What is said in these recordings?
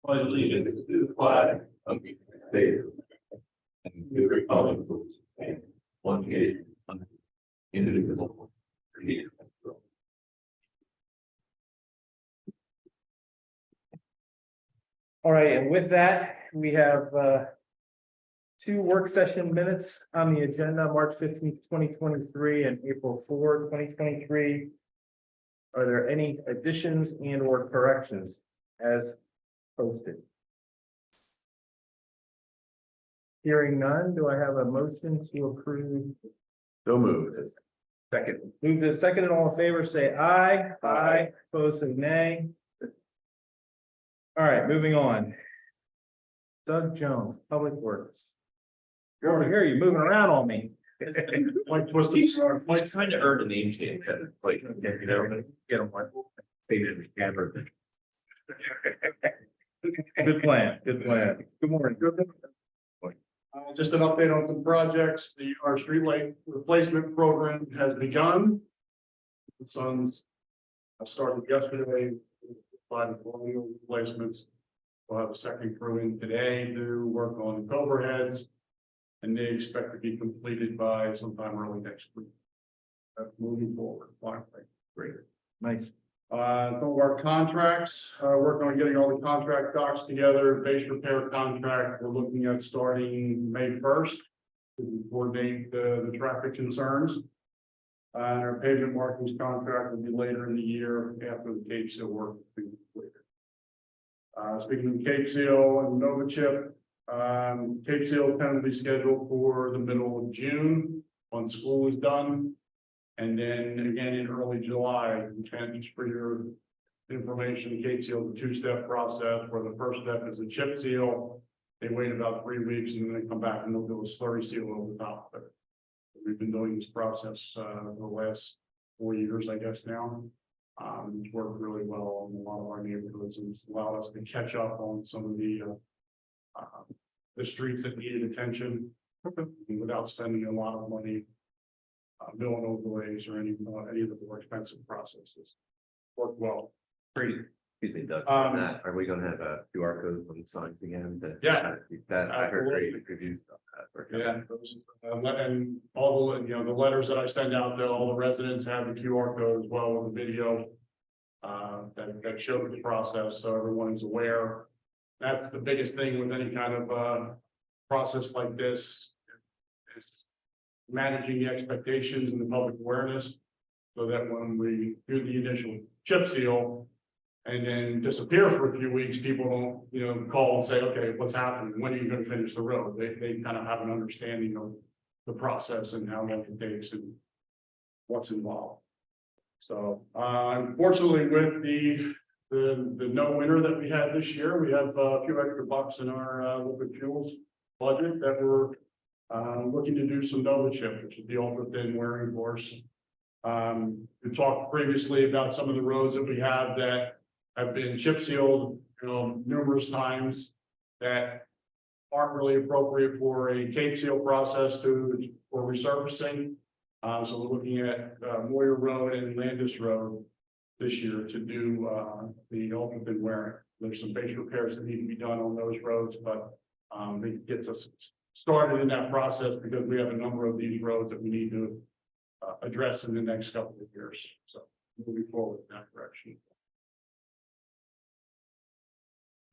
Pledge allegiance to the flag of the United States and to the republic for which it stands, one nation, under God, indivisible, with liberty and justice for all. All right, and with that, we have two work session minutes on the agenda, March 15th, 2023 and April 4, 2023. Are there any additions and or corrections as posted? Hearing none, do I have a motion to approve? So moved. Second. Moved and second, and all in favor, say aye. Aye. Opposed, say nay. All right, moving on. Doug Jones, Public Works. You're over here, you're moving around on me. Like trying to earn a name change, like, you know, Get him one. patient camera. Good plan, good plan. Good morning. Good morning. Just an update on some projects. Our streetlight replacement program has begun. The Suns started yesterday, 5 colonial replacements. We'll have a second crew in today to work on overheads, and they expect to be completed by sometime early next week. That's moving forward. Finally. Great. Nice. Some of our contracts, working on getting all the contract docs together, base repair contract, we're looking at starting May 1st. To coordinate the traffic concerns. Our pavement markings contract will be later in the year after the Cape Seal work is completed. Speaking of Cape Seal and Nova Chip, Cape Seal tentatively scheduled for the middle of June, when school is done. And then again in early July, just for your information, Cape Seal is a 2-step process where the first step is a chip seal. They wait about 3 weeks and then they come back and they'll do a slurry seal over the top of it. We've been doing this process for the last 4 years, I guess now. It's worked really well in a lot of our neighborhoods, and it's allowed us to catch up on some of the streets that needed attention without spending a lot of money building overlays or any of the more expensive processes. Worked well. Pretty. Excuse me, Doug, on that, are we gonna have a QR code on the signs again? Yeah. That I heard great reviews about that. Yeah, those, and all the, the letters that I send out to all the residents have the QR code as well with the video. That shows the process, so everyone's aware. That's the biggest thing with any kind of process like this. Is managing the expectations and the public awareness. So that when we do the initial chip seal. And then disappear for a few weeks, people don't, call and say, okay, what's happening? When are you going to finish the road? They kind of have an understanding of the process and how long it takes and what's involved. So, unfortunately, with the no winter that we had this year, we have a few extra bucks in our liquid fuels budget that we're looking to do some Nova Chip, which is the ultra thin wearing course. We talked previously about some of the roads that we have that have been chip sealed, numerous times that aren't really appropriate for a Cape Seal process for resurfacing. So we're looking at Moyer Road and Landis Road this year to do the ultra thin wearing. There's some base repairs that need to be done on those roads, but it gets us started in that process because we have a number of these roads that we need to address in the next couple of years. So moving forward in that direction.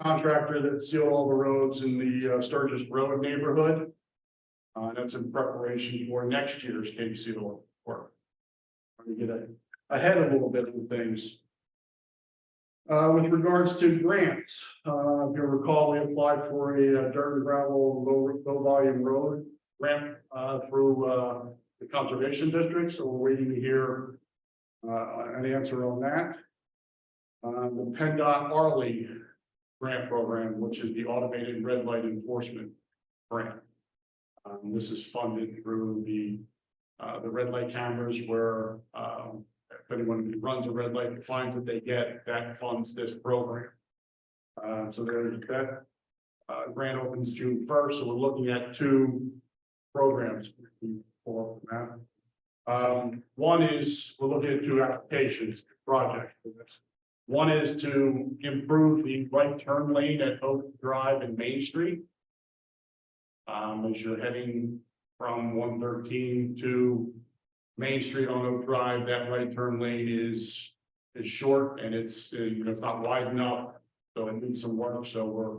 Contractor that sealed all the roads in the Sturgis Road neighborhood. That's in preparation for next year's Cape Seal work. I'm going to get ahead a little bit of things. With regards to grants, if you recall, we applied for a dirt and gravel low volume road grant through the conservation district. So we're waiting to hear an answer on that. The PennDOT Arley grant program, which is the automated red light enforcement grant. This is funded through the red light cameras where if anyone runs a red light, the fines that they get, that funds this program. So there's that grant opens June 1st. So we're looking at 2 programs. One is, we're looking at two applications, projects for this. One is to improve the right turn lane at Oak Drive and Main Street. As you're heading from 113 to Main Street on Oak Drive, that right turn lane is short and it's, it's not wide enough. So it needs some work, so we're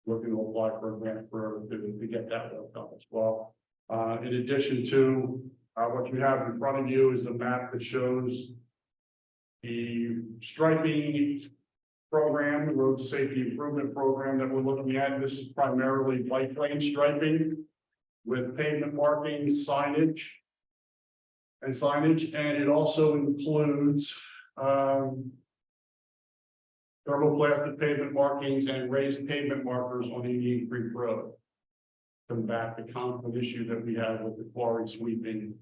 looking to apply for a grant to get that work done as well. In addition to, what you have in front of you is a map that shows the striping program, the road safety improvement program that we're looking at. This is primarily bike lane striping with pavement markings, signage, and it also includes thermoplastic pavement markings and raised pavement markers on Indian Creek Road. Combat the common issue that we have with the quarry sweeping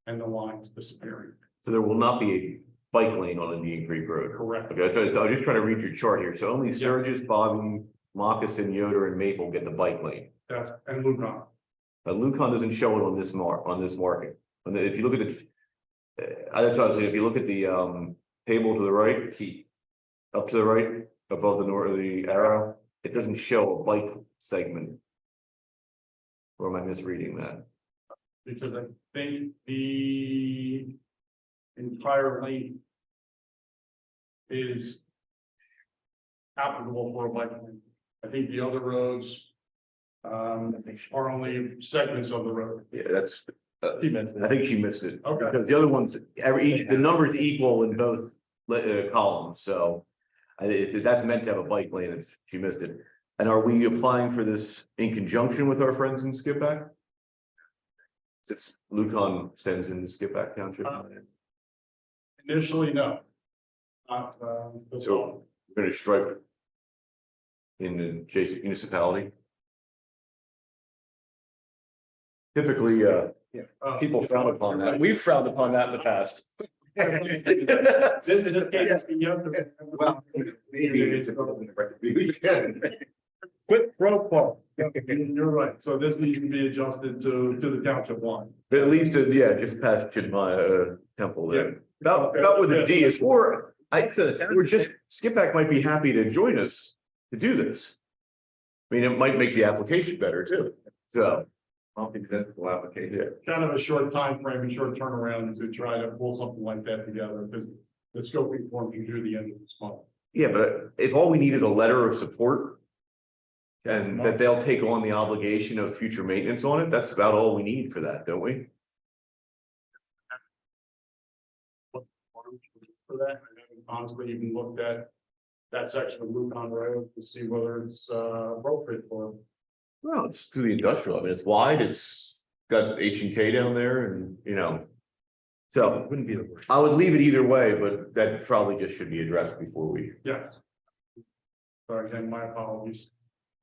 and the lines disappearing. So there will not be a bike lane on Indian Creek Road. Correct. Okay, I was just trying to read your chart here. So only Sturgis, Bobby, Moccasin, Yoder, and Maple get the bike lane. That's, and Lucon. Lucon doesn't show it on this marking. And if you look at the, that's what I was saying. If you look at the table to the right, up to the right, above the north of the arrow, it doesn't show a bike segment. Or am I misreading that? Because I think the entire lane is applicable for a bike lane. I think the other roads are only segments of the road. Yeah, that's. He meant I think she missed it. Okay. Because the other ones, the numbers equal in both columns, so. If that's meant to have a bike lane, she missed it. And are we applying for this in conjunction with our friends in Skippack? Since Lucon extends into Skippack Township. Initially, no. So we're gonna stripe in the adjacent municipality. Typically, people frown upon that. We've frowned upon that in the past. Quit pro quo. You're right. So this needs to be adjusted to the township line. At least, just past Chinmaya Temple there. About with a D is, or we're just, Skippack might be happy to join us to do this. I mean, it might make the application better too, so. I don't think that's the application. Kind of a short time frame and short turnaround to try to pull something like that together, because the scoping form can do the end of this month. Yeah, but if all we need is a letter of support. And that they'll take on the obligation of future maintenance on it, that's about all we need for that, don't we? For that, I haven't honestly even looked at that section of Lucon Road to see whether it's appropriate for. Well, it's through the industrial, I mean, it's wide, it's got H&K down there and, So Wouldn't be the worst. I would leave it either way, but that probably just should be addressed before we. Yeah. Sorry, again, my apologies.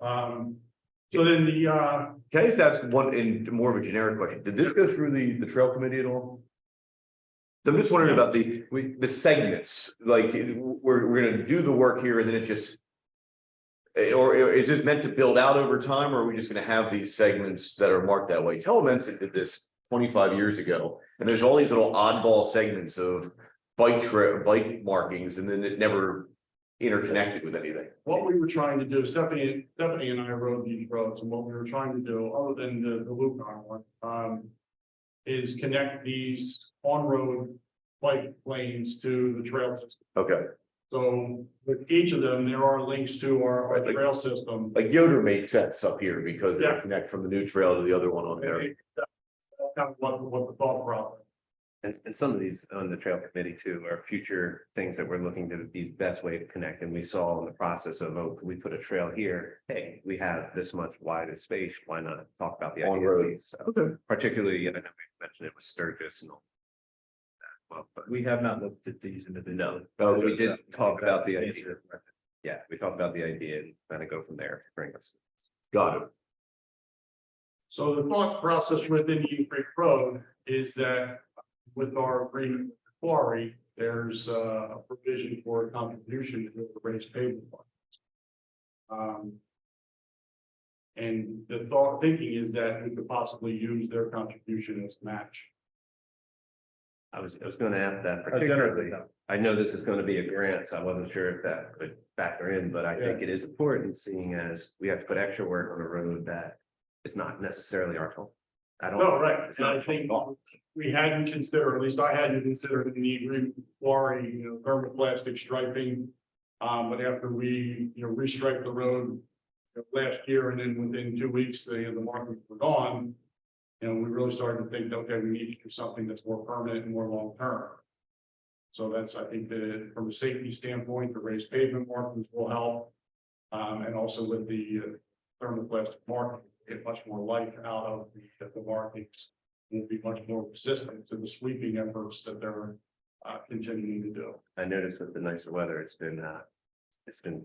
So then the Can I just ask one in more of a generic question? Did this go through the trail committee at all? So I'm just wondering about the segments, like we're gonna do the work here and then it just. Or is this meant to build out over time, or are we just gonna have these segments that are marked that way? Telemensa did this 25 years ago, and there's all these little oddball segments of bike markings, and then it never interconnected with anything. what we were trying to do, Stephanie and I rode these roads, and what we were trying to do, other than the Lucon one, is connect these on-road bike lanes to the trail system. Okay, So with each of them, there are links to our Right. trail system. like Yoder made sense up here because they Yeah. connect from the new trail to the other one on there. That's kind of what the thought process. And some of these on the trail committee too are future things that we're looking to be the best way to connect. And we saw in the process of, oh, we put a trail here. Hey, we have this much wider space. Why not talk about the On idea road. of these? So Okay. particularly, I know we mentioned it with Sturgis and all that. Well, but We have not looked at these individually. no, we did talk about the idea. Yeah, we talked about the idea and kind of go from there to bring us. Got it. So the thought process within Indian Creek Road is that with our agreement with the quarry, there's a provision for a contribution to the raised pavement. And the thinking is that we could possibly use their contribution as a match. I was gonna ask that Generally, particularly. no. I know this is gonna be a grant, so I wasn't sure if that could factor in, but I think it is important, seeing as we have to put extra work on a road that is not necessarily our fault. I don't. No, right, It's and not I our think fault. we hadn't considered, at least I hadn't considered the need requiring, thermoplastic striping. But after we, restriped the road last year, and then within 2 weeks, the markings were gone. We really started to think, okay, we need to do something that's more permanent and more long-term. So that's, I think that from a safety standpoint, the raised pavement markings will help. And also with the thermoplastic marking, get much more life out of the markings. Will be much more resistant to the sweeping efforts that they're continuing to do. I noticed with the nicer weather, it's been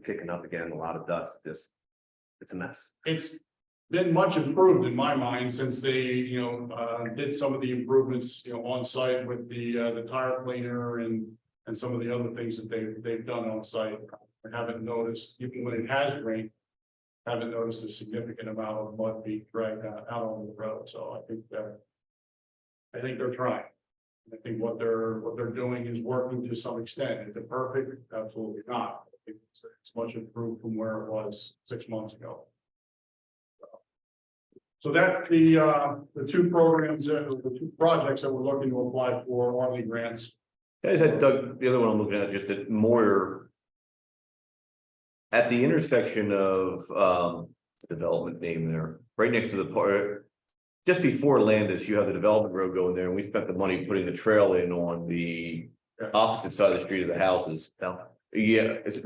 kicking up again, a lot of dust, it's a mess. It's been much improved in my mind since they, did some of the improvements, on site with the tire cleaner and some of the other things that they've done on site. I haven't noticed, even when it has rained, haven't noticed a significant amount of mud being dragged out on the road. So I think they're trying. I think what they're doing is working to some extent. Is it perfect? Absolutely not. I think it's much improved from where it was 6 months ago. So that's the two programs, the two projects that we're looking to apply for Arley grants. Guys, had Doug, the other one I'm looking at, just at Moyer. At the intersection of the development name there, right next to the part. Just before Landis, you have the development road going there, and we spent the money putting the trail in on the opposite side of the street of the houses. Yeah, it's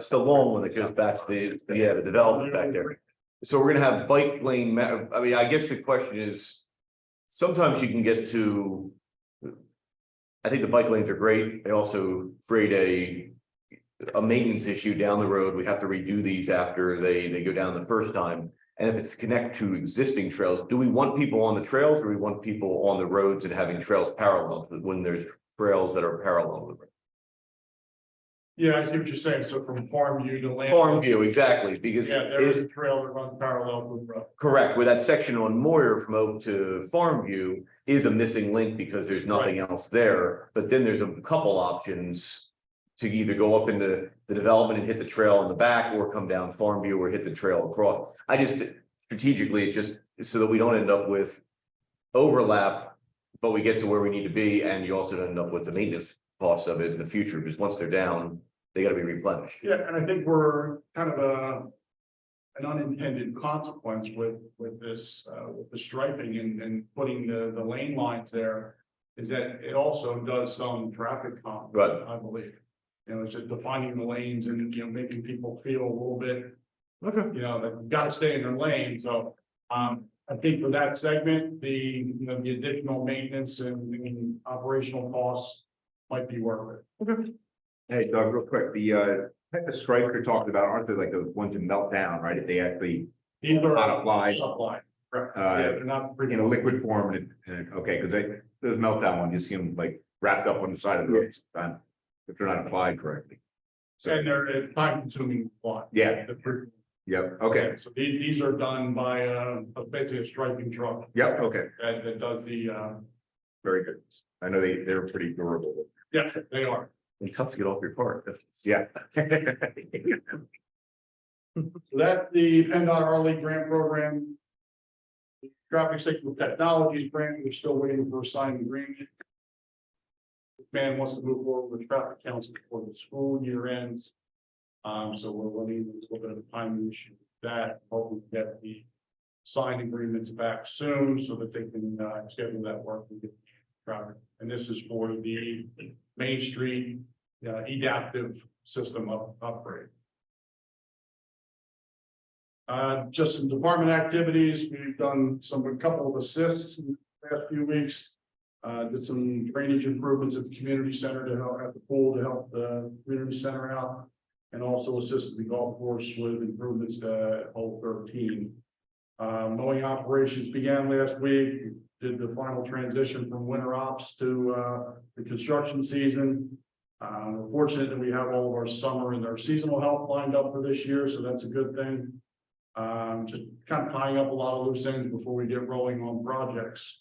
the long one that goes back to the development back there. So we're gonna have bike lane, I mean, I guess the question is, sometimes you can get to. I think the bike lanes are great. They also create a maintenance issue down the road. We have to redo these after they go down the first time. And if it's connect to existing trails, do we want people on the trails, or we want people on the roads and having trails parallel when there's trails that are parallel with it? Yeah, I see what you're saying. So from Farmview to Landis. Farmview, exactly, because Yeah, there is a trail that runs parallel to the road. correct, where that section on Moyer from Oak to Farmview is a missing link because there's nothing else there. But then there's a couple options to either go up into the development and hit the trail on the back, or come down Farmview or hit the trail across. I just strategically, it just so that we don't end up with overlap, but we get to where we need to be, and you also end up with the maintenance costs of it in the future, because once they're down, they gotta be replenished. Yeah, and I think we're kind of an unintended consequence with this, with the striping and putting the lane lines there, is that it also does some traffic calm. Right. I believe. It's just defining the lanes and, making people feel a little bit, Okay. they've got to stay in their lane. So, I think for that segment, the additional maintenance and operational costs might be worth it. Okay. Hey, Doug, real quick, the type of strike you're talking about, aren't they like the ones that melt down, right? If they actually, These are Not applied. applied. Correct. Uh, Yeah, they're not pretty. liquid form, and okay, because those meltdown ones, you see them like wrapped up on the side of the road sometimes, if they're not applied correctly. So, And they're time consuming. Yeah. yep, okay, So these are done by basically a striping truck yep, okay, that does the, very good. I know they're pretty durable. yeah, they are. It's tough to get off your part. Yeah. So that's the PennDOT Arley grant program. The Traffic Signal Technologies grant, we're still waiting for a signed agreement. This man wants to move forward with traffic council before the school year ends. So we're running a little bit of a time issue with that, hoping to get the signed agreements back soon so that they can schedule that work and get traffic. And this is for the Main Street adaptive system upgrade. Just some department activities. We've done a couple of assists in the past few weeks. Did some drainage improvements at the community center to help at the pool to help the community center out, and also assisted the golf course with improvements to hole 13. Mowing operations began last week. Did the final transition from winter ops to the construction season. We're fortunate that we have all of our summer and our seasonal help lined up for this year, so that's a good thing. Just kind of tying up a lot of loose ends before we get rolling on projects.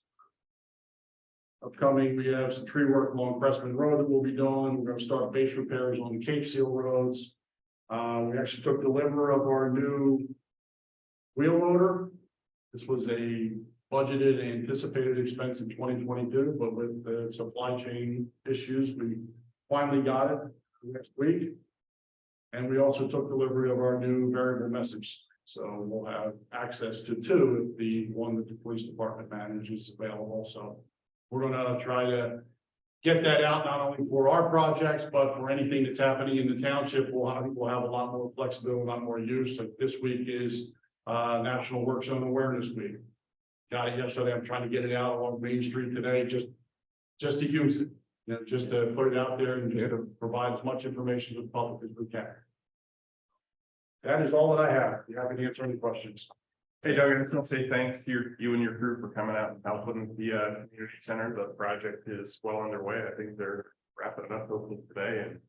Upcoming, we have some tree work along Pressman Road that we'll be doing. We're gonna start base repairs on the Cape Seal roads. We actually took delivery of our new wheel loader. This was a budgeted and anticipated expense in 2022, but with the supply chain issues, we finally got it next week. And we also took delivery of our new variable message. So we'll have access to two if the one that the police department manages is available. So we're gonna try to get that out not only for our projects, but for anything that's happening in the township. We'll have a lot more flexibility, a lot more use. Like this week is National Work Zone Awareness Week. Got it yesterday. I'm trying to get it out along Main Street today, just to use it. You know, just to put it out there and to provide as much information to the public as we can. That is all that I have. You happy to answer any questions. Hey Doug, I just want to say thanks to you and your crew for coming out and helping the community center. The project is well underway. I think they're wrapping it up hopefully today, and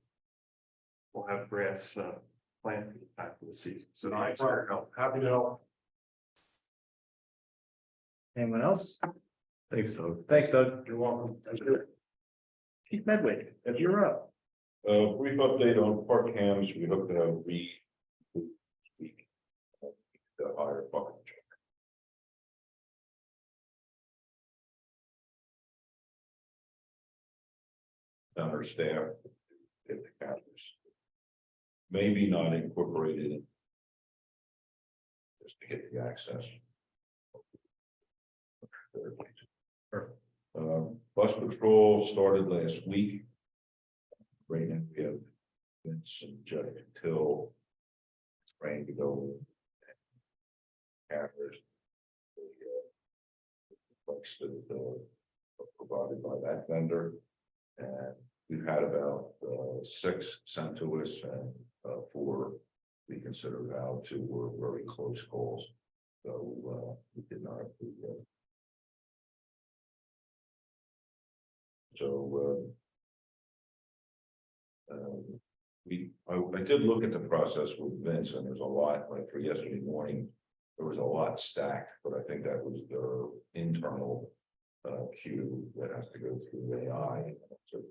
we'll have grass planted after the season. So thanks for your help. Happy to help. Anyone else? Thanks, Doug. Thanks, Doug. You're welcome. Thank you. Chief Medway, if you're up. Brief update on park cams, we hope to have week. The higher bucket check. Our staff, if the cameras. Maybe not incorporated in. Just to get the access. Bus patrol started last week. Right now we have Vince and Jeff until it's ready to go. Cameras. Folks that provided by that vendor. And we've had about 6 sent to us, and 4 we consider valid. 2 were very close calls. So we did not approve that. So I did look at the process with Vince, and there's a lot, like for yesterday morning, there was a lot stacked, but I think that was their internal queue that has to go through AI. So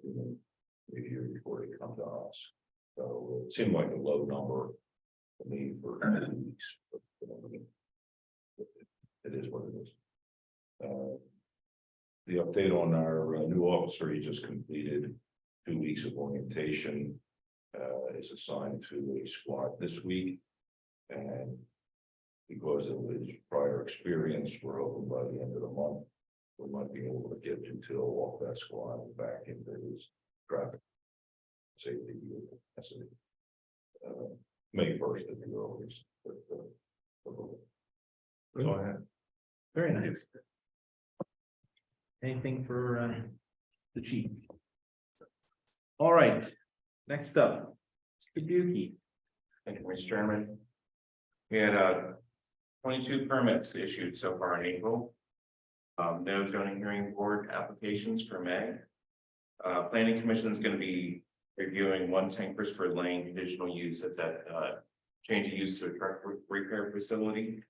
review before they come to us. So it seemed like a low number for me for 2 weeks. But, it is what it is. The update on our new officer, he just completed 2 weeks of orientation, is assigned to a squad this week. And because of his prior experience, we're hoping by the end of the month, we might be able to get Till off that squad and back into his traffic safety capacity. May 1st at the earliest. Go ahead. Very nice. Anything for the chief? All right, next up, Mr. Buki. Thank you, Mr. Chairman. We had 22 permits issued so far in April. No zoning hearing board applications for May. Planning Commission is going to be reviewing 110 Christopher Lane conditional use. That's at change of use to a truck repair facility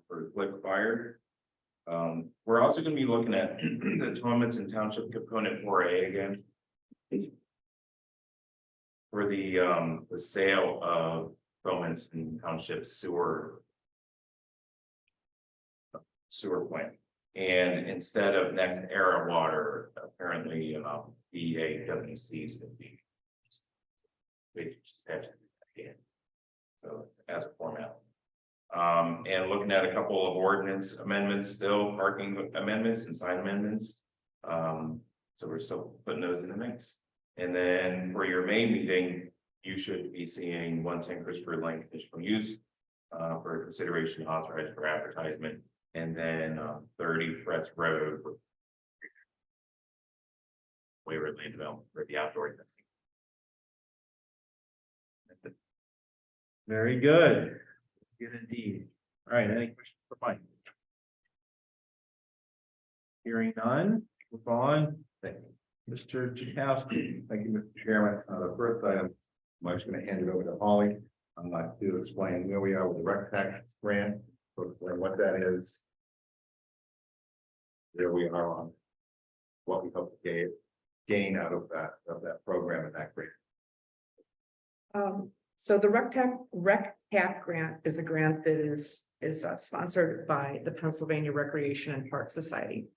for liquefied. We're also going to be looking at the Township and Township component 4A again for the sale of Township and Township sewer plant. And instead of Next Era Water, apparently BAWC is going to be. So as a format. And looking at a couple of ordinance amendments, still parking amendments and sign amendments. So we're still putting those in the mix. And then for your May meeting, you should be seeing 110 Christopher Lane conditional use for consideration authorized for advertisement. And then 30 Fretz Road. Waiver land development for the outdoor testing. Very good. Good indeed. All right, any questions for Mike? Hearing none, move on. Mr. Chakowski. Thank you, Mr. Chairman. The first item, Mike's going to hand it over to Holly. To explain where we are with the rec tax grant, what that is. There we are on what we hope to gain out of that program and that grant. So the RECTAP grant is a grant that is sponsored by the Pennsylvania Recreation and Park Society.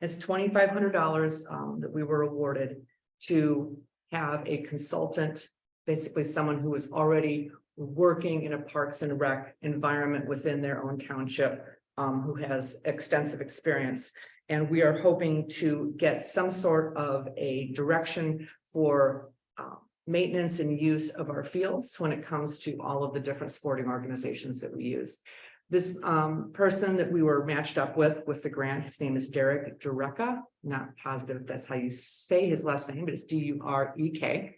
It's $2,500 that we were awarded to have a consultant, basically someone who is already working in a Parks and Rec environment within their own township, who has extensive experience. And we are hoping to get some sort of a direction for maintenance and use of our fields when it comes to all of the different sporting organizations that we use. This person that we were matched up with the grant, his name is Derek Dureka. Not positive if that's how you say his last name, but it's Durek.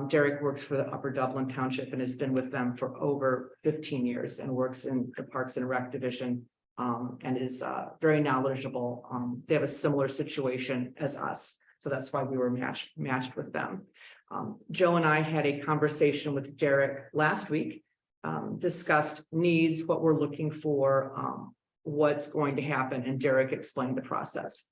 Derek works for the Upper Dublin Township and has been with them for over 15 years and works in the Parks and Rec division, and is very knowledgeable. They have a similar situation as us, so that's why we were matched with them. Joe and I had a conversation with Derek last week, discussed needs, what we're looking for, what's going to happen, and Derek explained the process.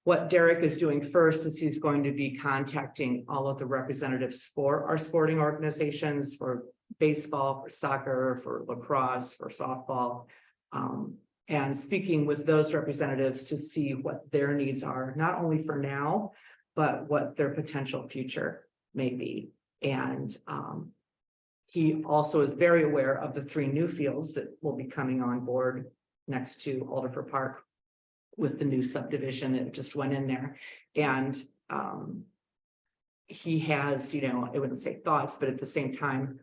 What Derek is doing first is he's going to be contacting all of the representatives for our sporting organizations, for baseball, for soccer, for lacrosse, for softball, and speaking with those representatives to see what their needs are, not only for now, but what their potential future may be. And he also is very aware of the 3 new fields that will be coming on board next to Alderfer Park with the new subdivision that just went in there. And he has, I wouldn't say thoughts, but at the same time,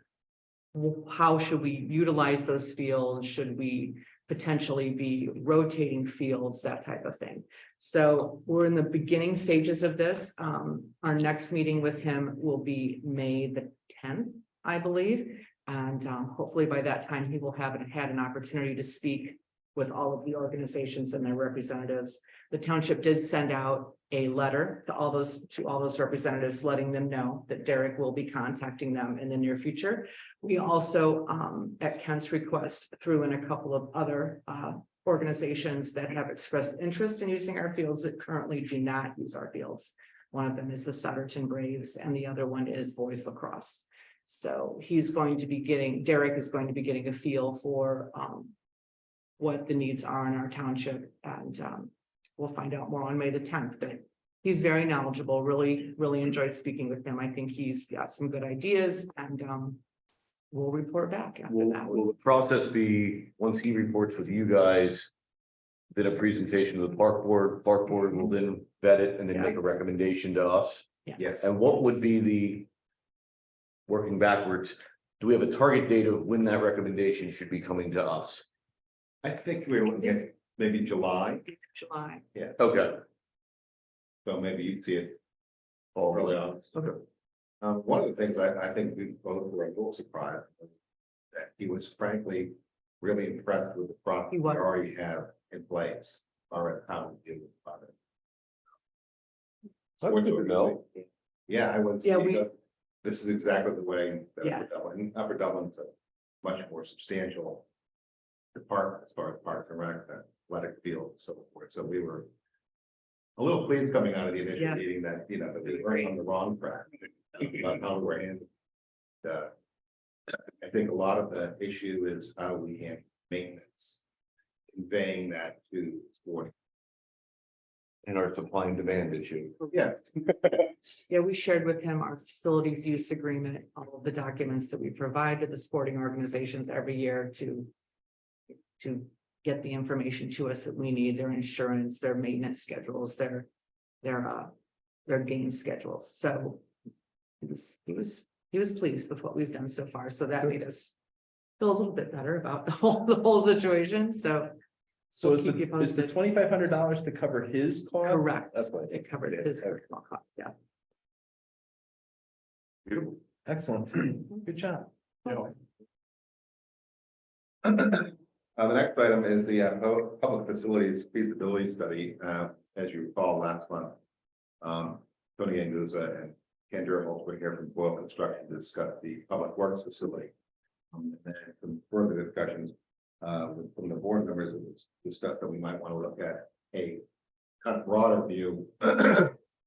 how should we utilize those fields? Should we potentially be rotating fields, that type of thing? So we're in the beginning stages of this. Our next meeting with him will be May the 10th, I believe. And hopefully by that time, he will have had an opportunity to speak with all of the organizations and their representatives. The township did send out a letter to all those representatives, letting them know that Derek will be contacting them in the near future. We also, at Kent's request, threw in a couple of other organizations that have expressed interest in using our fields that currently do not use our fields. One of them is the Sutterton Braves, and the other one is Boys Lacrosse. So Derek is going to be getting a feel for what the needs are in our township, and we'll find out more on May the 10th. But he's very knowledgeable. Really enjoyed speaking with him. I think he's got some good ideas, and we'll report back after that. Will the process be, once he reports with you guys, then a presentation to the park board will then vet it and then make a recommendation to us? Yes. And what would be the, working backwards, do we have a target date of when that recommendation should be coming to us? I think we're looking at maybe July, July. Okay. so maybe you'd see it early on. Okay. One of the things I think we both were a little surprised was that he was frankly really impressed with the product He we was. already have in place, or how we deal with the product. That's good to know. Yeah, I would. Yeah, This is exactly the way that Yeah. Upper Dublin's a much more substantial department as far as Parks and Rec, athletic field and so forth. So we were a little pleased coming out of the initial Yeah. meeting that, that we weren't on the wrong track about how we're handling. I think a lot of the issue is how we handle maintenance, conveying that to sport. And our supply and demand issue. Yeah. Yeah, we shared with him our facilities use agreement, all of the documents that we provide to the sporting organizations every year to get the information to us that we need, their insurance, their maintenance schedules, their game schedules. So he was pleased with what we've done so far. So that made us feel a little bit better about the whole situation. So So We'll keep you is the posted. $2,500 to cover his cost? correct, That's what I think. it covered his personal cost. Yeah. Beautiful. Excellent. Good job. The next item is the public facilities feasibility study. As you recall, last month, Tony Anguza and Ken Durham were here from Boyle Construction to discuss the public works facility. And then some further discussions from the board members, it was discussed that we might want to look at a kind of broader view.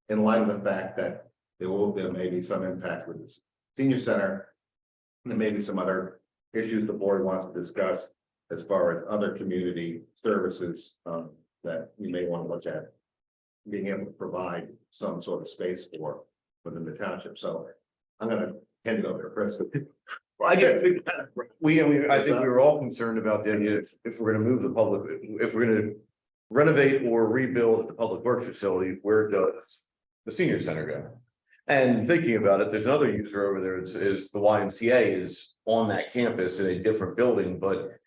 In light of the fact that there may be some impact with this senior center. There may be some other issues the board wants to discuss as far as other community services that we may want to look at. Being able to provide some sort of space for within the township. So I'm gonna hand it over to Chris. I just think I think we were all concerned about the idea if we're gonna move the public, if we're gonna renovate or rebuild the public works facility, where does the senior center go? And thinking about it, there's another user over there, is the YMCA is on that campus in a different building, but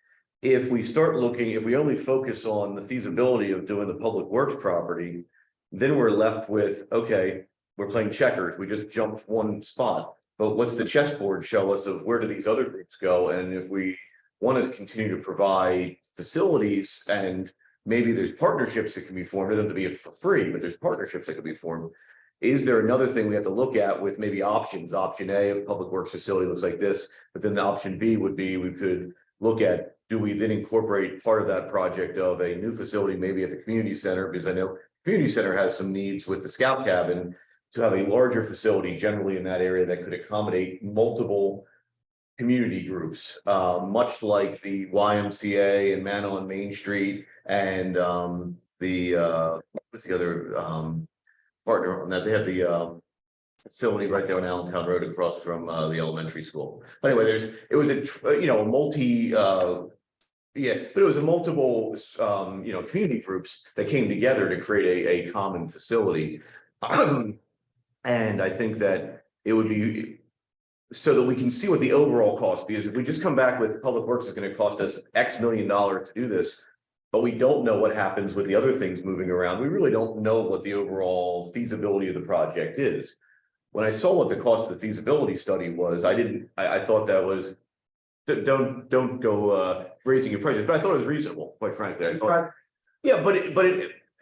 if we start looking, if we only focus on the feasibility of doing the public works property, then we're left with, okay, we're playing checkers, we just jumped one spot. But what's the chessboard show us of where do these other groups go? And if we want to continue to provide facilities and maybe there's partnerships that can be formed, it doesn't have to be for free, but there's partnerships that can be formed. Is there another thing we have to look at with maybe options? Option A of public works facility looks like this, but then the option B would be we could look at, do we then incorporate part of that project of a new facility, maybe at the community center? Because I know community center has some needs with the scout cabin to have a larger facility generally in that area that could accommodate multiple community groups, much like the YMCA and Man on Main Street and what's the other partner on that? They have the facility right there on Allentown Road across from the elementary school. But anyway, it was a multi but it was a multiple community groups that came together to create a common facility. And I think that it would be so that we can see what the overall cost, because if we just come back with public works is going to cost us X million dollars to do this, but we don't know what happens with the other things moving around. We really don't know what the overall feasibility of the project is. When I saw what the cost of the feasibility study was, I thought that was, don't go raising your prices, but I thought it was reasonable, quite frankly. I thought, yeah,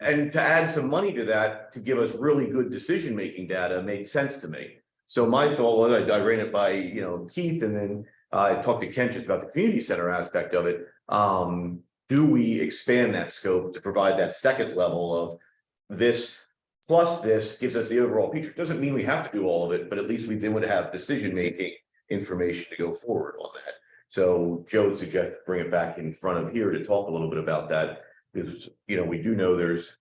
and to add some money to that, to give us really good decision-making data made sense to me. So my thought was, I ran it by, Keith, and then I talked to Ken just about the community center aspect of it. Do we expand that scope to provide that second level of this plus this gives us the overall picture? Doesn't mean we have to do all of it, but at least we then would have decision-making information to go forward on that. So Joe would suggest to bring it back in front of here to talk a little bit about that. Because, we do know there's,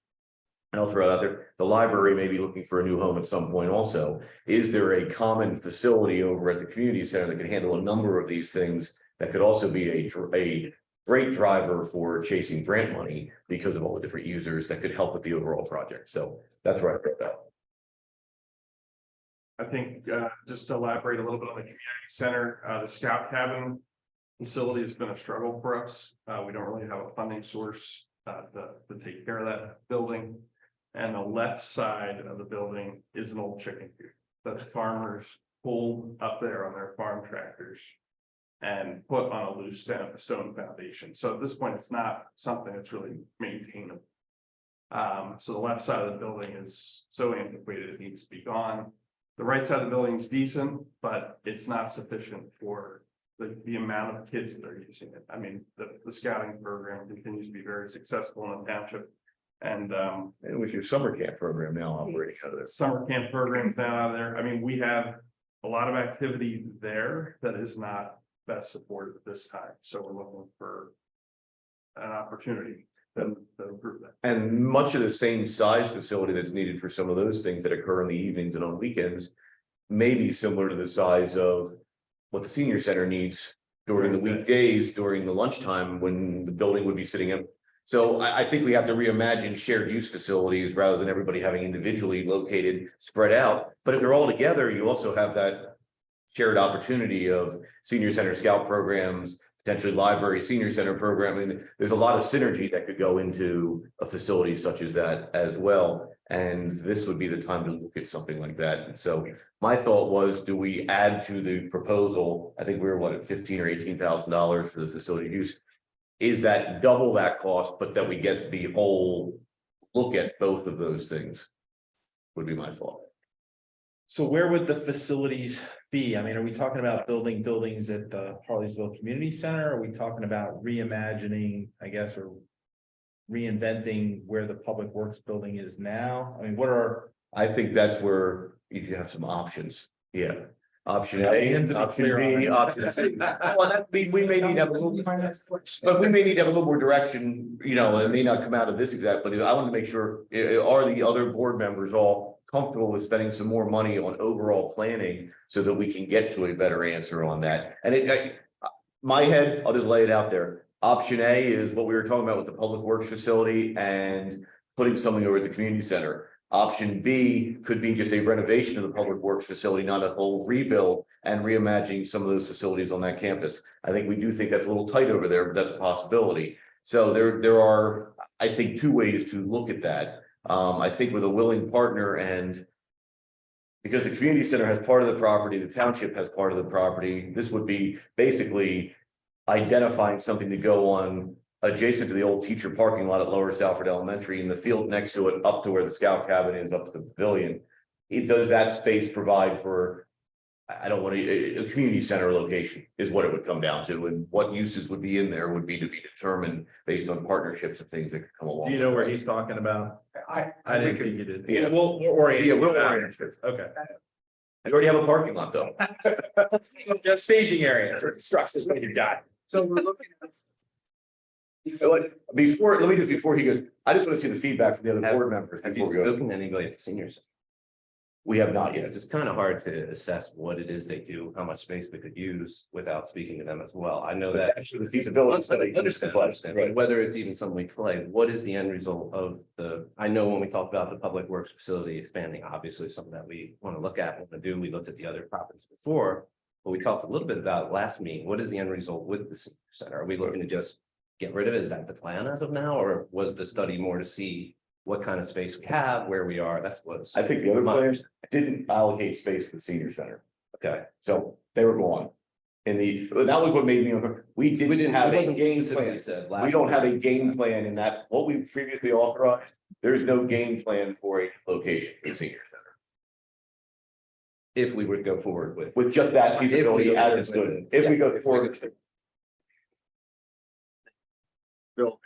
and I'll throw it out there, the library may be looking for a new home at some point also. Is there a common facility over at the community center that can handle a number of these things that could also be a great driver for chasing grant money because of all the different users that could help with the overall project? So that's where I brought that. I think just to elaborate a little bit on the community center, the scout cabin facility has been a struggle for us. We don't really have a funding source to take care of that building. And the left side of the building is an old chicken coop that farmers pulled up there on their farm tractors and put on a loose stone foundation. So at this point, it's not something that's really maintainable. So the left side of the building is so antiquated, it needs to be gone. The right side of the building is decent, but it's not sufficient for the amount of kids that are using it. I mean, the scouting program continues to be very successful in the township. And with your summer camp program now operating out of there. Summer camp programs now out of there. I mean, we have a lot of activity there that is not best supported at this time. So we're looking for an opportunity to improve that. And much of the same size facility that's needed for some of those things that occur in the evenings and on weekends may be similar to the size of what the senior center needs during the weekdays, during the lunchtime when the building would be sitting up. So I think we have to reimagine shared use facilities rather than everybody having individually located, spread out. But if they're all together, you also have that shared opportunity of senior center scout programs, potentially library, senior center program. I mean, there's a lot of synergy that could go into a facility such as that as well. And this would be the time to look at something like that. And so my thought was, do we add to the proposal? I think we were at $15,000 or $18,000 for the facility use. Is that double that cost, but that we get the whole look at both of those things would be my thought. So where would the facilities be? I mean, are we talking about building buildings at the Harleysville Community Center? Are we talking about reimagining, I guess, or reinventing where the public works building is now? I mean, what are, I think that's where you have some options, yeah. Option I need him A, to be option clear on B, it. option C. Well, that, we may need to have a little, but we may need to have a little more direction, you know, it may not come out of this exact, but I want to make sure, are the other board members all comfortable with spending some more money on overall planning so that we can get to a better answer on that? And my head, I'll just lay it out there. Option A is what we were talking about with the public works facility and putting something over at the community center. Option B could be just a renovation of the public works facility, not a whole rebuild, and reimagining some of those facilities on that campus. I think we do think that's a little tight over there, but that's a possibility. So there are, I think, two ways to look at that. I think with a willing partner, and because the community center has part of the property, the township has part of the property, this would be basically identifying something to go on adjacent to the old teacher parking lot at Lower Salford Elementary, in the field next to it, up to where the scout cabin is, up to the pavilion. Does that space provide for, I don't want to, a community center location is what it would come down to, and what uses would be in there would be to be determined based on partnerships and things that could come along. do you know where he's talking about? I I didn't we think you did. Yeah. We'll orient. Yeah, you we'll to that. orient you. Okay. You already have a parking lot though. The staging area for construction is what you got. So we're looking at. Before, let me just, before he goes, I just want to see the feedback from the other board members Have you before we go. spoken to anybody at the senior center? We have not yet. Because it's kind of hard to assess what it is they do, how much space we could use without speaking to them as well. I know that. Actually, the feasibility study. Understand, but whether it's even something we play, what is the end result of I know when we talked about the public works facility expanding, obviously something that we want to look at, want to do. We looked at the other properties before, but we talked a little bit about it last meeting. What is the end result with the senior center? Are we looking to just get rid of it? Is that the plan as of now, or was the study more to see what kind of space we have, where we are? That's what. I think the other players didn't allocate space for the senior center. Okay, so they were gone. And that was what made me, we didn't have a game plan. We don't have a game plan in that, what we've previously authorized, there's no game plan for a location for the senior center. If we would go forward With just that feasibility go as forward it stood, with if we yeah, go if we forward. Building.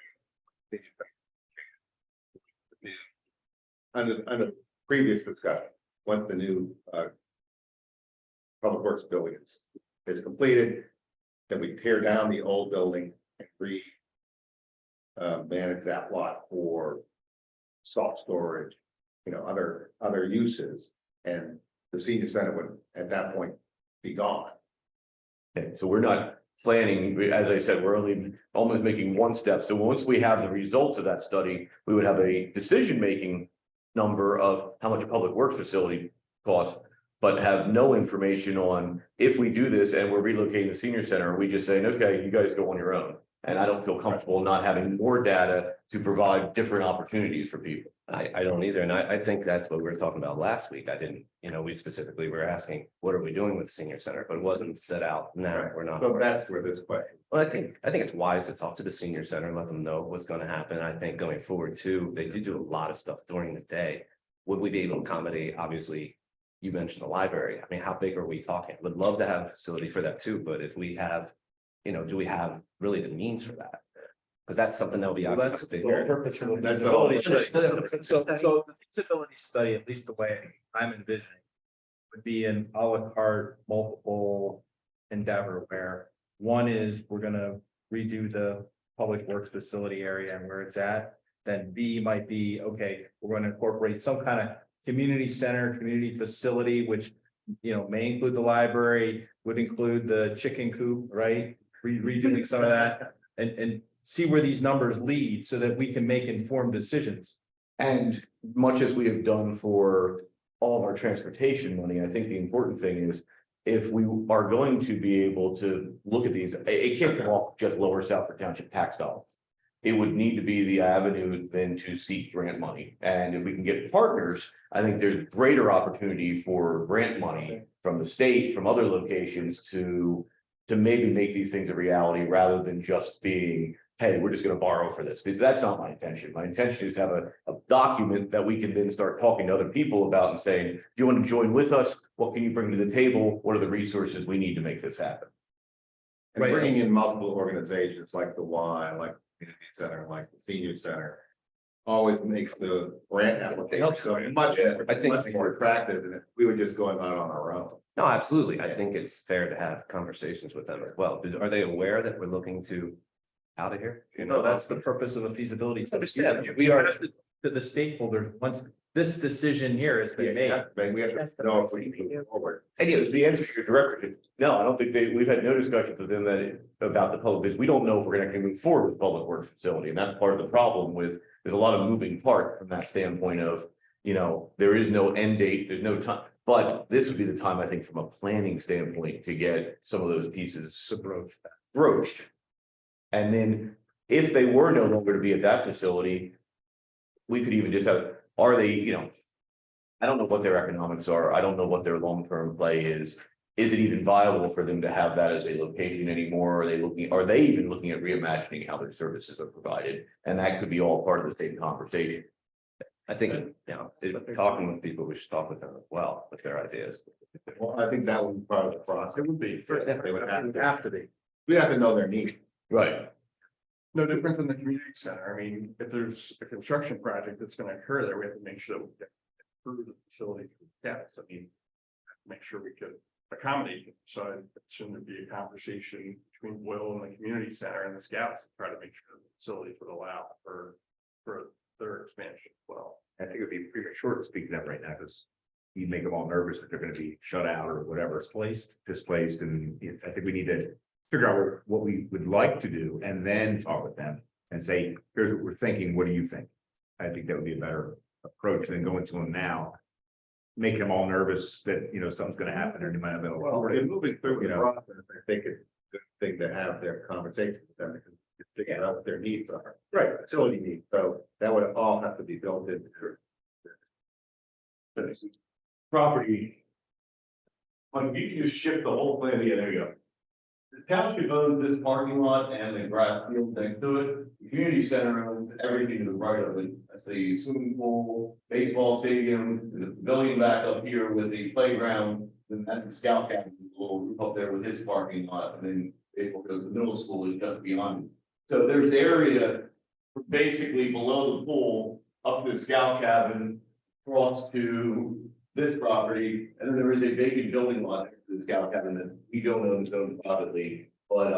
Under previous discussion, once the new public works building is completed, then we tear down the old building and manage that lot for salt storage, you know, other uses, and the senior center would at that point be gone. Okay, so we're not planning, as I said, we're only almost making one step. So once we have the results of that study, we would have a decision-making number of how much a public works facility costs, but have no information on if we do this and we're relocating the senior center, we just saying, okay, you guys go on your own. And I don't feel comfortable not having more data to provide different opportunities for people. I don't either, and I think that's what we were talking about last week. I didn't, we specifically were asking, what are we doing with the senior center? But it wasn't set out. No, we're not. So that's where this question. Well, I think it's wise to talk to the senior center and let them know what's going to happen. I think going forward too, they do a lot of stuff during the day. Would we be able to accommodate? Obviously, you mentioned the library. I mean, how big are we talking? Would love to have a facility for that too, but if we have, do we have really the means for that? Because that's something that'll be. That's the whole purpose of the That's feasibility all. study. So the feasibility study, at least the way I'm envisioning, would be an a la carte multiple endeavor where one is we're gonna redo the public works facility area and where it's at. Then B might be, okay, we're going to incorporate some kind of community center, community facility, which, may include the library, would include the chicken coop, right? Redoing some of that and see where these numbers lead so that we can make informed decisions. And much as we have done for all of our transportation money, I think the important thing is if we are going to be able to look at these, it can't come off just Lower Salford Township tax dollars. It would need to be the avenue then to seek grant money. And if we can get partners, I think there's greater opportunity for grant money from the state, from other locations to maybe make these things a reality rather than just being, hey, we're just going to borrow for this, because that's not my intention. My intention is to have a document that we can then start talking to other people about and saying, do you want to join with us? What can you bring to the table? What are the resources we need to make this happen? And bringing in multiple organizations like the Y, like the community center, like the senior center. Always makes the grant application so much, I think- much more attractive than if we were just going out on our own. No, absolutely. I think it's fair to have conversations with them as well. Are they aware that we're looking to out of here? You know, that's the purpose of a feasibility. study. Understand. We are to the stakeholders, once this decision here has been made. But we have That's to the know if first we thing can we do. move forward. And yeah, the answer to your direct question, no, I don't think we've had no discussions with them about the public, because we don't know if we're gonna actually move forward with public works facility, and that's part of the problem with, there's a lot of moving parts from that standpoint of, there is no end date, there's no time. But this would be the time, I think, from a planning standpoint, to get some of those pieces broached. And then if they were no longer to be at that facility, we could even just have, are they, I don't know what their economics are. I don't know what their long-term play is. Is it even viable for them to have that as a location anymore? Are they even looking at reimagining how their services are provided? And that could be all part of the same conversation. I think, if talking with people, we should talk with them as well, with their ideas. Well, I think that would be part of the process. It would be. They would have to be. We have to know their needs. Right. No different than the community center. I mean, if there's a construction project that's gonna occur there, we have to make sure that we can improve the facility. Yes, I mean, make sure we could accommodate it. So I assume there'd be a conversation between Will and the community center and the scouts to try to make sure the facilities would allow for their expansion as well. I think it'd be premature to speak to them right now, because you make them all nervous that they're gonna be shut out or whatever, displaced, and I think we need to figure out what we would like to do, and then talk with them and say, here's what we're thinking, what do you think? I think that would be a better approach than going to them now, making them all nervous that, something's gonna happen, or they might not be able to. Well, in moving through You the know. process, I think it's a good thing to have their conversation with them, because you figure out what their needs are. Right. Facility needs, so that would all have to be built into. Property. When you just shift the whole plan, yeah, there you go. The township owns this parking lot and the grass field next to it. The community center owns everything to the right of it. That's the swimming pool, baseball stadium, the pavilion back up here with the playground. Then that's the scout cabin, the little roof up there with his parking lot, and then baseball goes to the middle school is just beyond. So there's area basically below the pool, up to the scout cabin, across to this property, and then there is a vacant building lot next to the scout cabin that we don't own, it's owned privately. But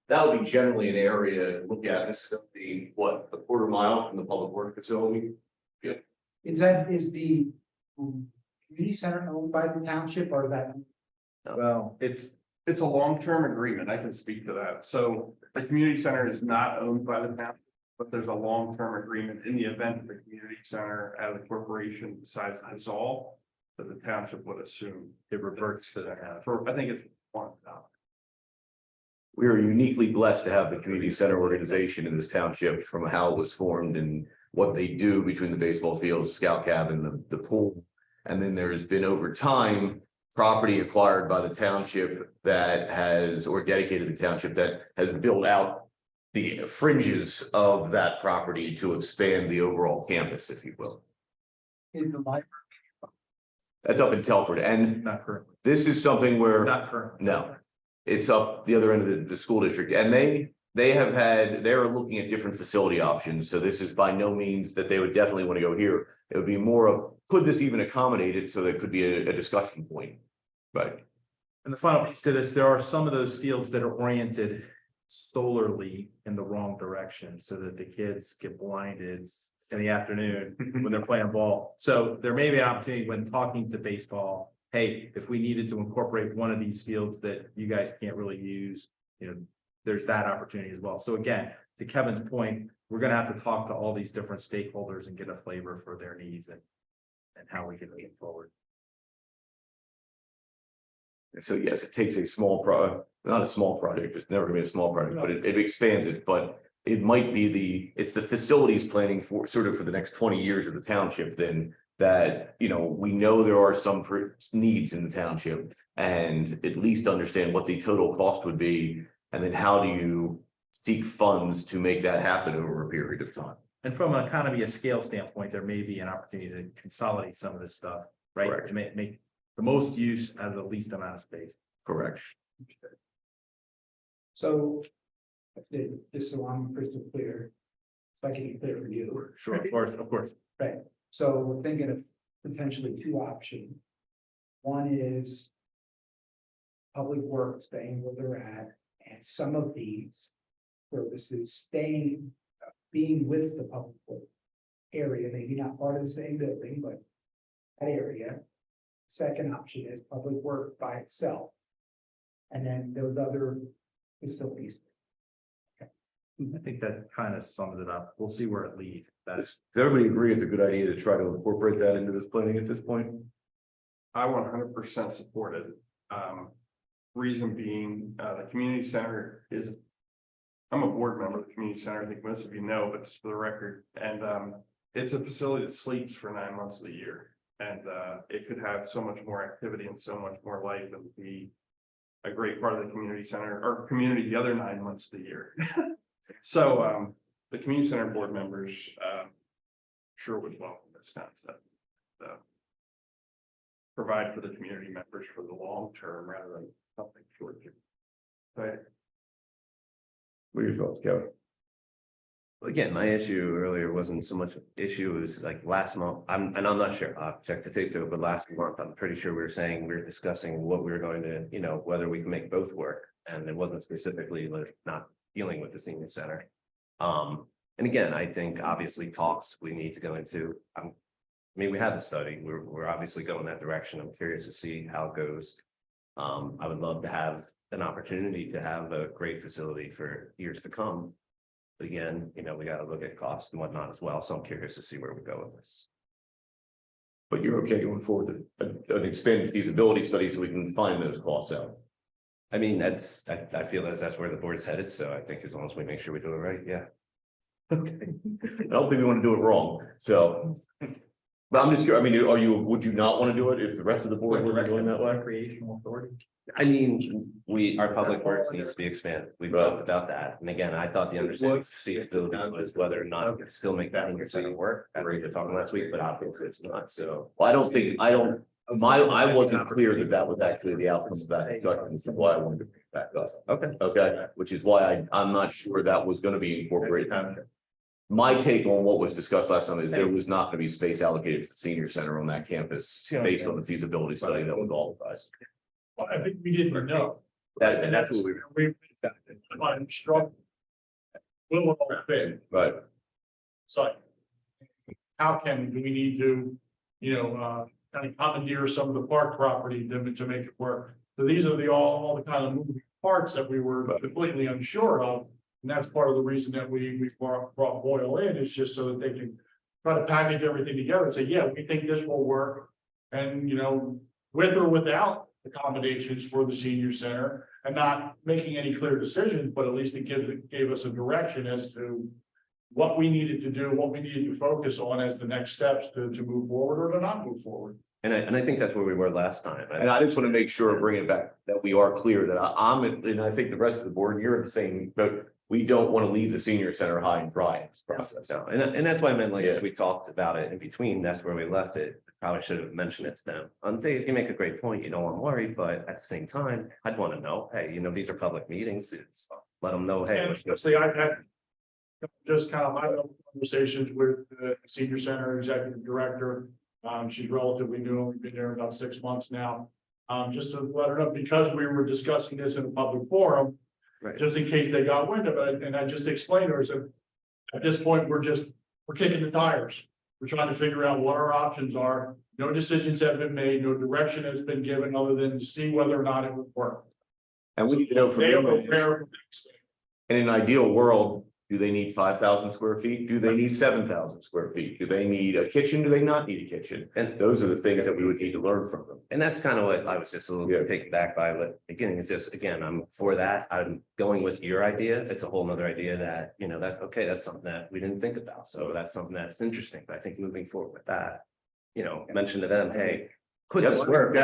that would be generally an area to look at. This is gonna be, what, a quarter mile from the public works facility? Is the community center owned by the township or that? Well, it's a long-term agreement. I can speak to that. So the community center is not owned by the town, but there's a long-term agreement in the event that the community center as a corporation decides to dissolve, that the township would assume It reverts to the town. for, I think it's $1. We are uniquely blessed to have the community center organization in this township, from how it was formed and what they do between the baseball fields, scout cabin, the pool. And then there's been over time, property acquired by the township that has, or dedicated to the township that has built out the fringes of that property to expand the overall campus, if you will. In the library? That's up in Telford, and Not currently. this is something where. Not currently. No, it's up the other end of the school district, and they're looking at different facility options. So this is by no means that they would definitely want to go here. It would be more of, could this even accommodate it? So there could be a discussion point. Right. And the final piece to this, there are some of those fields that are oriented solarly in the wrong direction, so that the kids get blinded in the afternoon when they're playing ball. So there may be an opportunity when talking to baseball, hey, if we needed to incorporate one of these fields that you guys can't really use, there's that opportunity as well. So again, to Kevin's point, we're gonna have to talk to all these different stakeholders and get a flavor for their needs and how we can move forward. And so, yes, it takes a not a small project, it's never gonna be a small project, but it expands it, but it might be it's the facilities planning for sort of for the next 20 years of the township, then that, we know there are some needs in the township, and at least understand what the total cost would be. And then how do you seek funds to make that happen over a period of time? And from an economy of scale standpoint, there may be an opportunity to consolidate some of this stuff, right? Correct. To make the most use out of the least amount of space. Correct. So, just so I'm crystal clear, so I can be clear for you. Sure, of course, of course. Right, so we're thinking of potentially two options. One is public works staying where they're at, and some of these services staying, being with the public work area, maybe not part of the same building, but that area. Second option is public work by itself. And then those other facilities. I think that kind of sums it up. We'll see where it leads. Does everybody agree it's a good idea to try to incorporate that into this planning at this point? I 100% support it. Reason being, the community center is. I'm a board member of the community center. I think most of you know, but just for the record, and it's a facility that sleeps for 9 months of the year. And it could have so much more activity and so much more life and be a great part of the community center or community the other 9 months of the year. So the community center board members sure would welcome this concept. Provide for the community members for the long term rather than something short term. But What are your thoughts, Kevin? Again, my issue earlier wasn't so much issue, it was like last month, I'm not sure, I'll have to check the tape to it, but last month, I'm pretty sure we were saying, we were discussing what we were going to, whether we can make both work. And it wasn't specifically like not dealing with the senior center. And again, I think obviously talks we need to go into, we have the study, we're obviously going that direction. I'm curious to see how it goes. I would love to have an opportunity to have a great facility for years to come. But again, we gotta look at costs and whatnot as well, so I'm curious to see where we go with this. But you're okay going forward with an expanded feasibility study so we can find those costs out. I mean, I feel that's where the board's headed, so I think as long as we make sure we do it right, yeah. Okay. I don't think we want to do it wrong, so. But I'm just curious, would you not want to do it if the rest of the board were going that way? Recreational authority. I mean, our public works needs to be expanded. We talked about that. And again, I thought the understanding of feasibility was whether or not we could still make that 100% work. I we were talking last week, but obviously it's not. So Well, I wasn't clear that that was actually the outcome of that discussion, this is why I wanted to bring it back up. Okay, which is why I'm not sure that was gonna be incorporated. My take on what was discussed last time is there was not gonna be space allocated for the senior center on that campus based on the feasibility study that was authorized. Well, I think we didn't know. and that's what we were. I'm struggling. Will it all fit? Right. So do we need to, kind of commandeer some of the park property to make it work? So these are all the kind of moving parts that we were completely unsure of. And that's part of the reason that we brought Boyle in, is just so that they can try to package everything together and say, yeah, we think this will work. And, with or without accommodations for the senior center, and not making any clear decisions, but at least it gave us a direction as to what we needed to do, what we needed to focus on as the next steps to move forward or to not move forward. And I think that's where we were last time. And I just want to make sure, bring it back, that we are clear that and I think the rest of the board, you're in the same, but we don't want to leave the senior center high and dry in this process. No, and that's why I meant, like, if we talked about it in between, that's where we left it. Probably should have mentioned it to them. You make a great point, I'm worried, but at the same time, I'd want to know, hey, these are public meetings, it's, let them know, hey. And especially I've had just kind of my own conversations with the senior center executive director. She's relatively new, we've been there about 6 months now. Just to let her know, because we were discussing this in a public forum, Right. just in case they got wind of it, and I just explained to her, I said, at this point, we're kicking the tires. We're trying to figure out what our options are. No decisions have been made, no direction has been given, other than to see whether or not it would work. And we need to know from They are them, prepared. in an ideal world, do they need 5,000 square feet? Do they need 7,000 square feet? Do they need a kitchen? Do they not need a kitchen? And those are the things that we would need to learn from them. And that's kind of what I was just a little bit taken back by, but again, it's just, I'm for that. I'm going with your idea. It's a whole nother idea that, that's something that we didn't think about. So that's something that's interesting. But I think moving forward with that, mention to them, hey, could this work?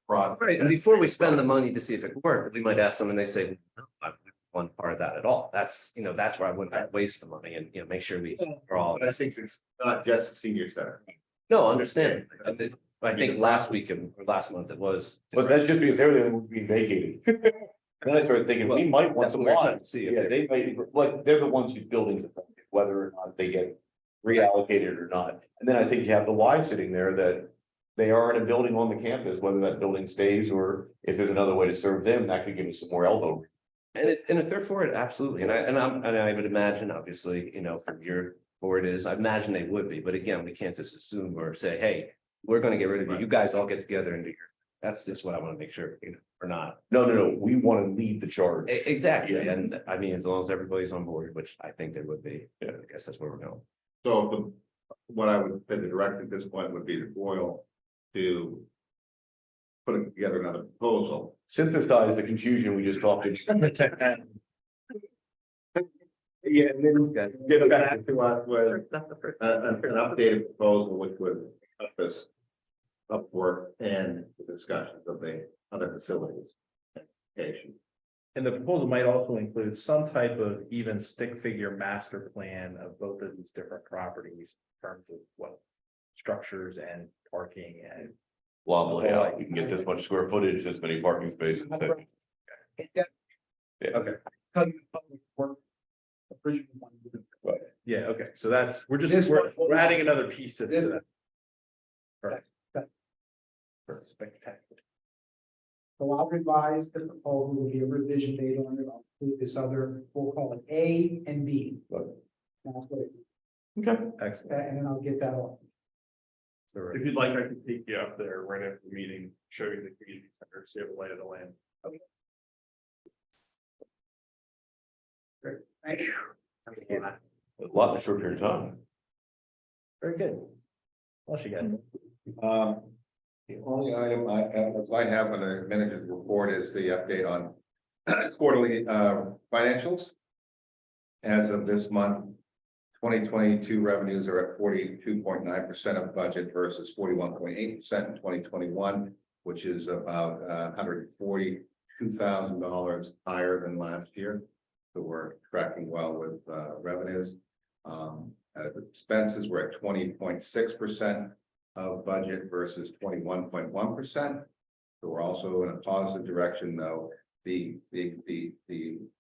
Right, and before we spend the money to see if it worked, we might ask them and they say, no, I don't want part of that at all. That's, that's where I wouldn't waste the money and, make sure we are all. But I think it's not just the senior center. No, understand. I think last week or last month it was. But that's just because everything was being vacated. And then I started thinking, we might want That's some what we're trying lines, to see if yeah, they're- they might, like, they're the ones whose buildings affected, whether or not they get reallocated or not. And then I think you have the Y sitting there that they are in a building on the campus, whether that building stays or if there's another way to serve them, that could give us some more elbow room. And if they're for it, absolutely, and I would imagine, obviously, from your board is, I imagine they would be, but again, we can't just assume or say, hey, we're gonna get rid of you guys all get together and do your. That's just what I wanna make sure, or not. No, we want to lead the charge. Exactly, and I mean, as long as everybody's on board, which I think they would be, I guess that's where we're going. So what I would say the direction at this point would be to Boyle to put together another proposal. Synthesize the confusion we just talked to. Yeah, and then Get back to us with That's the first. an updated proposal which would encompass Upwork and the discussions of the other facilities. Education. And the proposal might also include some type of even stick figure master plan of both of these different properties in terms of what structures and parking and. Blah, blah, you can get this much square footage, this many parking spaces. Yeah. Okay, Tell you public work. Original one. yeah, okay, so that's, we're just, This we're one- we're adding another piece to This- that. Perfect. Spectacular. So I'll revise the proposal, will be a revision date on it, I'll include this other, we'll call it A and B. That's what it, Excellent. and then I'll get that on. If you'd like, I can take you up there right after the meeting, show you the community center, so you have a lay of the land. Thank you. A lot in a short period of time. Very good. What you got? The only item I have in the manager's report is the update on quarterly financials. As of this month, 2022 revenues are at 42.9% of budget versus 41.8% in 2021, which is about $142,000 higher than last year. So we're tracking well with revenues. Expenses were at 20.6% of budget versus 21.1%. So we're also in a positive direction, though. The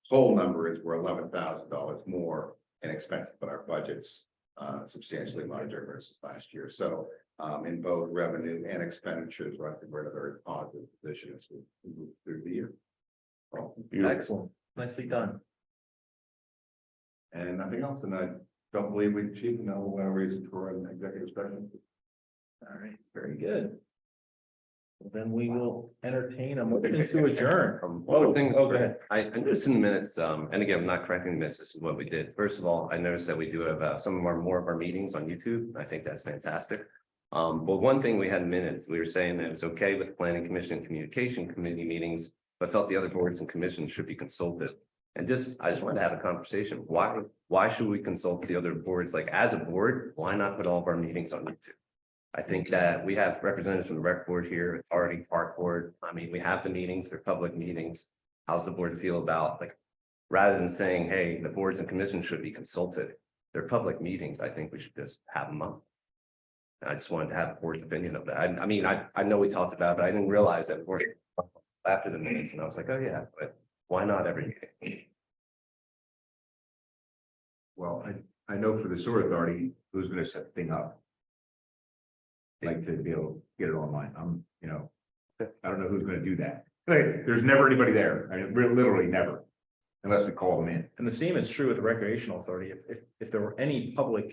whole number is we're $11,000 more in expenses, but our budget's substantially larger versus last year. So in both revenue and expenditures, I think we're in a very positive position as we move through the year. Excellent, nicely done. And nothing else, and I don't believe we achieved no reason for an executive session. All right, very good. Well, then we will entertain a motion to adjourn. One more thing. Oh, go ahead. I noticed in the minutes, and again, I'm not correcting the minutes, this is what we did. First of all, I noticed that we do have some of more of our meetings on YouTube. I think that's fantastic. But one thing we had in minutes, we were saying that it's okay with planning commission and communication committee meetings, but felt the other boards and commissions should be consulted. And I just wanted to have a conversation. Why should we consult the other boards? Like, as a board, why not put all of our meetings on YouTube? I think that we have representatives from the rec board here, authority, park board. I mean, we have the meetings, they're public meetings. How's the board feel about, like, rather than saying, hey, the boards and commissions should be consulted, they're public meetings. I think we should just have them up. And I just wanted to have the board's opinion of that. I mean, I know we talked about it, but I didn't realize that we're after the minutes, and I was like, oh yeah, but why not every meeting? Well, I know for the sewer authority, who's gonna set the thing up. Like to be able to get it online. I don't know who's gonna do that. There's never anybody there. I mean, literally never. Unless we call them in. And the same is true with the recreational authority. If there were any public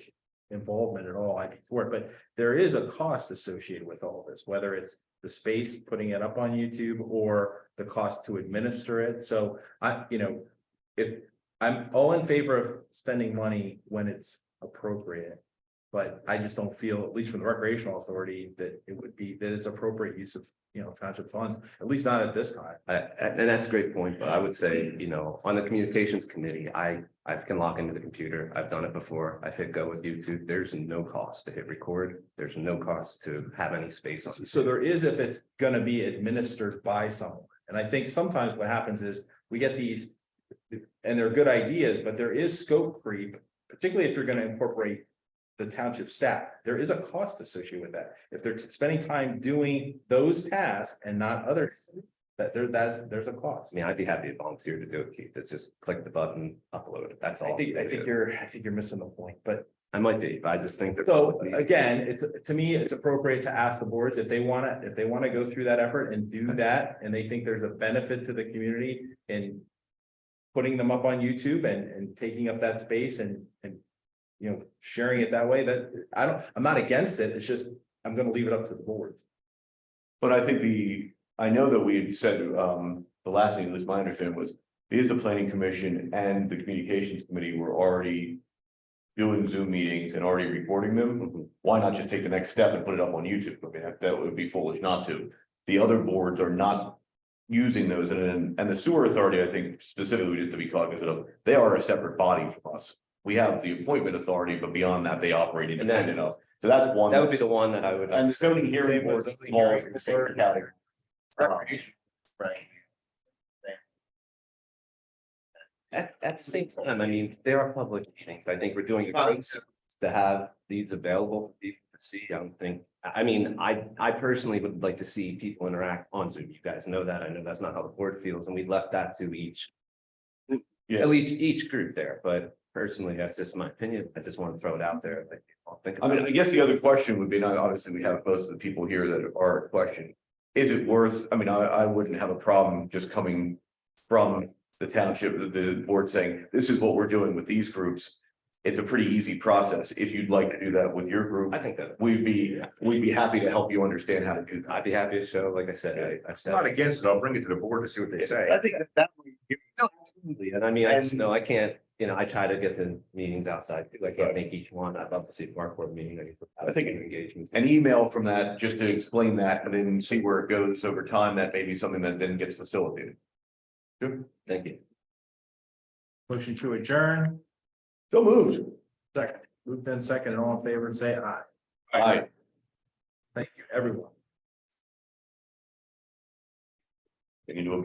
involvement at all, I'd be for it, but there is a cost associated with all of this, whether it's the space, putting it up on YouTube, or the cost to administer it. So if I'm all in favor of spending money when it's appropriate. But I just don't feel, at least from the recreational authority, that it's appropriate use of, township funds, at least not at this time. And that's a great point, but I would say, on the communications committee, I can log into the computer. I've done it before. I've hit go with YouTube. There's no cost to hit record. There's no cost to have any space on. So there is if it's gonna be administered by someone. And I think sometimes what happens is we get these, and they're good ideas, but there is scope creep, particularly if you're gonna incorporate the township staff. There is a cost associated with that. If they're spending time doing those tasks and not others, there's a cost. I mean, I'd be happy to volunteer to do it, Keith. It's just click the button, upload. That's all. I think you're missing the point, but I might be, but I just think that. so again, to me, it's appropriate to ask the boards if they wanna go through that effort and do that, and they think there's a benefit to the community in putting them up on YouTube and taking up that space and, you know, sharing it that way, that I'm not against it. It's just, I'm gonna leave it up to the boards. But I think I know that we had said, the last meeting, at least my understanding was, the planning commission and the communications committee were already doing Zoom meetings and already recording them. Why not just take the next step and put it up on YouTube? I mean, that would be foolish not to. The other boards are not using those, and the sewer authority, I think specifically, just to be cognizant of, they are a separate body from us. We have the appointment authority, but beyond that, they operate independent of, so that's one. That would be the one that I would. And the zoning hearing Same board as zoning falls hearing in the same board. category. Right. At the same time, I mean, there are public meetings. I think we're doing a great service to have these available for people to see. I don't think, I mean, I personally would like to see people interact on Zoom. You guys know that. I know that's not how the board feels, and we left that to each. Yeah. At least each group there, but personally, that's just my opinion. I just want to throw it out there. Like, I'll think I about mean, I it. guess the other question would be, and obviously we have most of the people here that are questioning. Is it worth, I mean, I wouldn't have a problem just coming from the township, the board saying, this is what we're doing with these groups. It's a pretty easy process. If you'd like to do that with your group, I think that we'd be happy to help you understand how to do that. I'd be happy to show, like I said, I've I'm said. not against it. I'll bring it to the board to see what they say. I think that way. No, absolutely. And I mean, I just know I can't, you know, I try to get to meetings outside too. I can't make each one. I'd love to see a park board meeting. I think engagements. An email from that, just to explain that, and then see where it goes over time, that may be something that then gets facilitated. Good, Thank you. Motion to adjourn, so moved. second, moved in second, and all in favor, say aye. Aye. Thank you, everyone. They can do a